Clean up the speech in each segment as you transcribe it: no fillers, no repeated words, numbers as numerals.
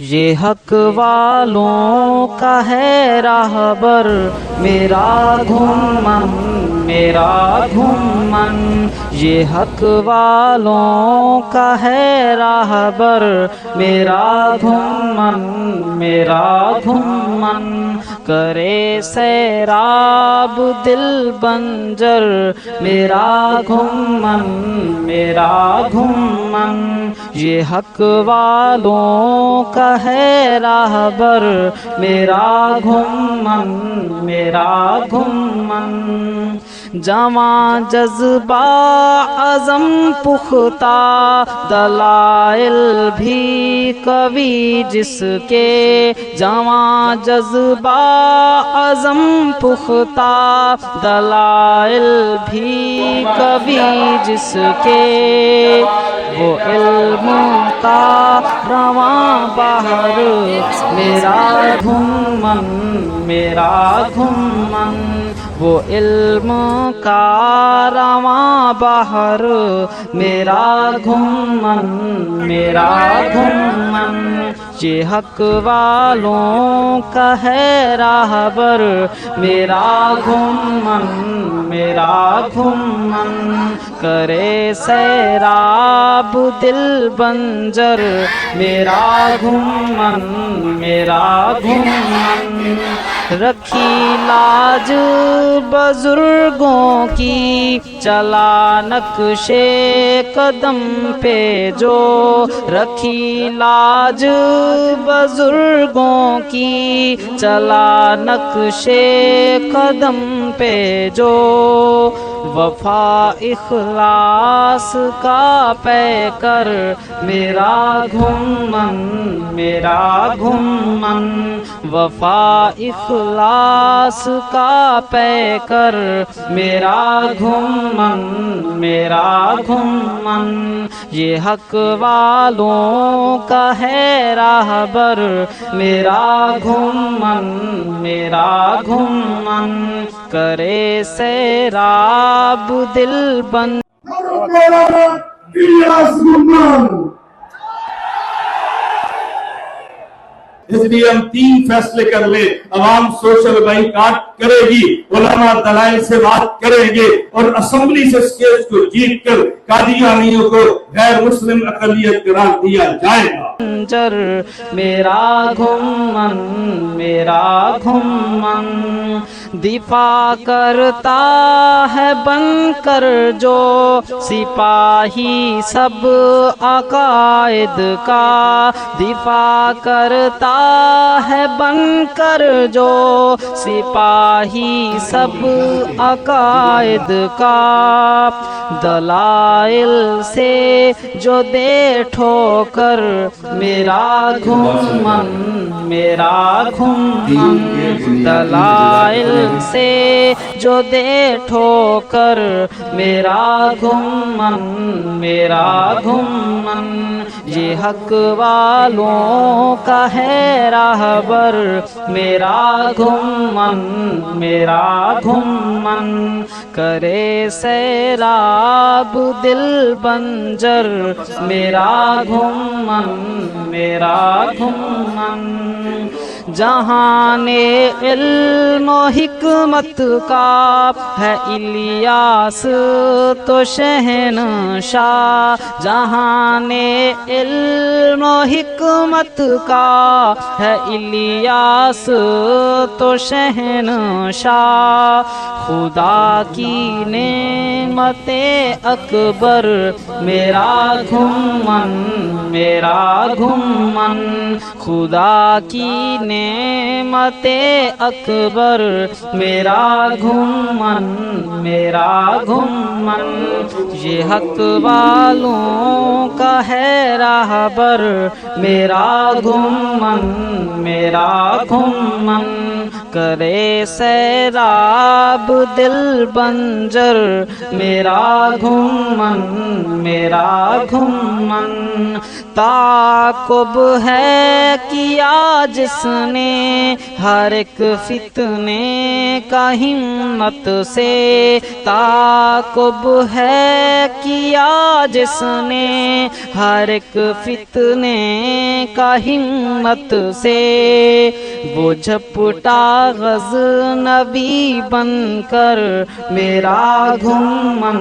یہ حق والوں کا ہے راہبر میرا گھومن میرا گھومن، یہ حق والوں کا ہے راہبر میرا گھومن میرا گھومن، کرے سیراب دل بنجر میرا گھومن میرا گھومن، یہ حق والوں کا ہے راہبر میرا گھومن میرا گھومن، جواں جذبہ عزم پختہ دلائل بھی قوی جس کے، جواں جذبہ عزم پختہ دلائل بھی قوی جس کے، وہ علم کا رواں بحر میرا گھومن میرا گھومن، وہ علم کا رواں بحر میرا گھومن میرا گھومن، یہ حق والوں کا ہے راہبر میرا گھومن میرا گھومن، کرے سیراب دل بنجر میرا گھومن میرا گھومن، رکھی لاج بزرگوں کی چلا نقش قدم پہ جو، رکھی لاج بزرگوں کی چلا نقش قدم پہ جو، وفا اخلاص کا پیکر میرا گھومن میرا گھومن، وفا اخلاص کا پیکر میرا گھومن میرا گھومن، یہ حق والوں کا ہے راہبر میرا گھومن میرا گھومن، کرے سیراب دل بن اس لیے ہم 3 فیصلے کر لیں، عوام سوشل بائیکاٹ کرے گی، علماء دلائل سے بات کریں گے، اور اسمبلی سے اس کیس کو جیت کر قادیانیوں کو غیر مسلم اقلیت قرار دیا جائے گا۔ بنجر میرا گھومن میرا گھومن، دفاع کرتا ہے بن کر جو سپاہی سب عقائد کا، دفاع کرتا ہے بن کر جو سپاہی سب عقائد کا، دلائل سے جو دے ٹھوکر میرا گھومن میرا گھومن، دلائل سے جو دے ٹھوکر میرا گھومن میرا گھومن، یہ حق والوں کا ہے راہبر میرا گھومن میرا گھومن، کرے سیراب دل بنجر میرا گھومن میرا گھومن، جہان علم و حکمت کا ہے الیاس تو شہنشاہ، جہان علم و حکمت کا ہے الیاس تو شہنشاہ، خدا کی نعمت اکبر میرا گھومن میرا گھومن، خدا کی نعمت اکبر میرا گھومن میرا گھومن، یہ حق والوں کا ہے راہبر میرا گھومن میرا گھومن، کرے سیراب دل بنجر میرا گھومن میرا گھومن، تعاقب ہے کیا جس نے ہر ایک فتنے کا ہمت سے، تعاقب ہے کیا جس نے ہر ایک فتنے کا ہمت سے، وہ جھپٹا غزنبی بن کر میرا گھمن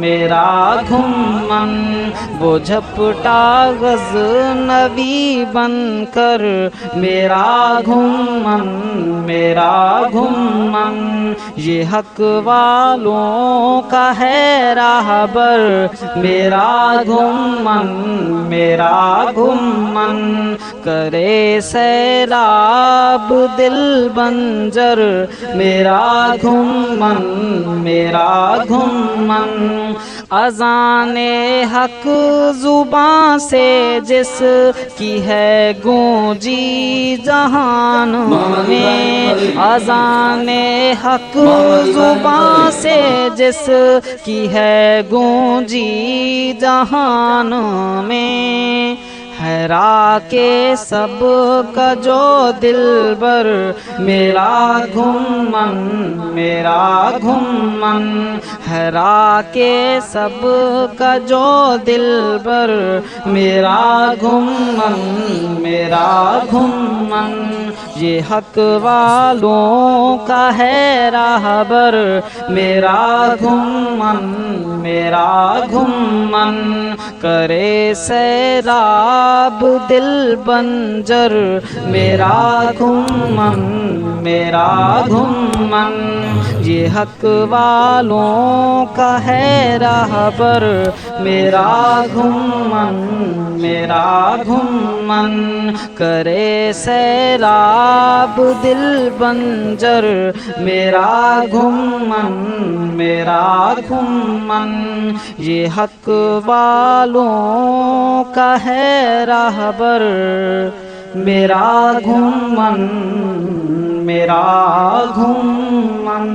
میرا گھمن، وہ جھپٹا غزنبی بن کر میرا گھمن میرا گھمن، یہ حق والوں کا ہے راہبر میرا گھمن میرا گھمن، کرے سیلاب دل بنجر میرا گھمن میرا گھمن، اذان حق زباں سے جس کی ہے گونجی جہان میں، اذان حق زباں سے جس کی ہے گونجی جہان میں، حیرا کے سب کا جو دلبر میرا گھمن میرا گھمن، حیرا کے سب کا جو دلبر میرا گھمن میرا گھمن، یہ حق والوں کا ہے راہبر میرا گھمن میرا گھمن، کرے سیلاب دل بنجر میرا گھمن میرا گھمن، یہ حق والوں کا ہے راہبر میرا گھمن میرا گھمن، کرے سیلاب دل بنجر میرا گھمن میرا گھمن، یہ حق والوں کا ہے راہبر میرا گھمن میرا گھمن۔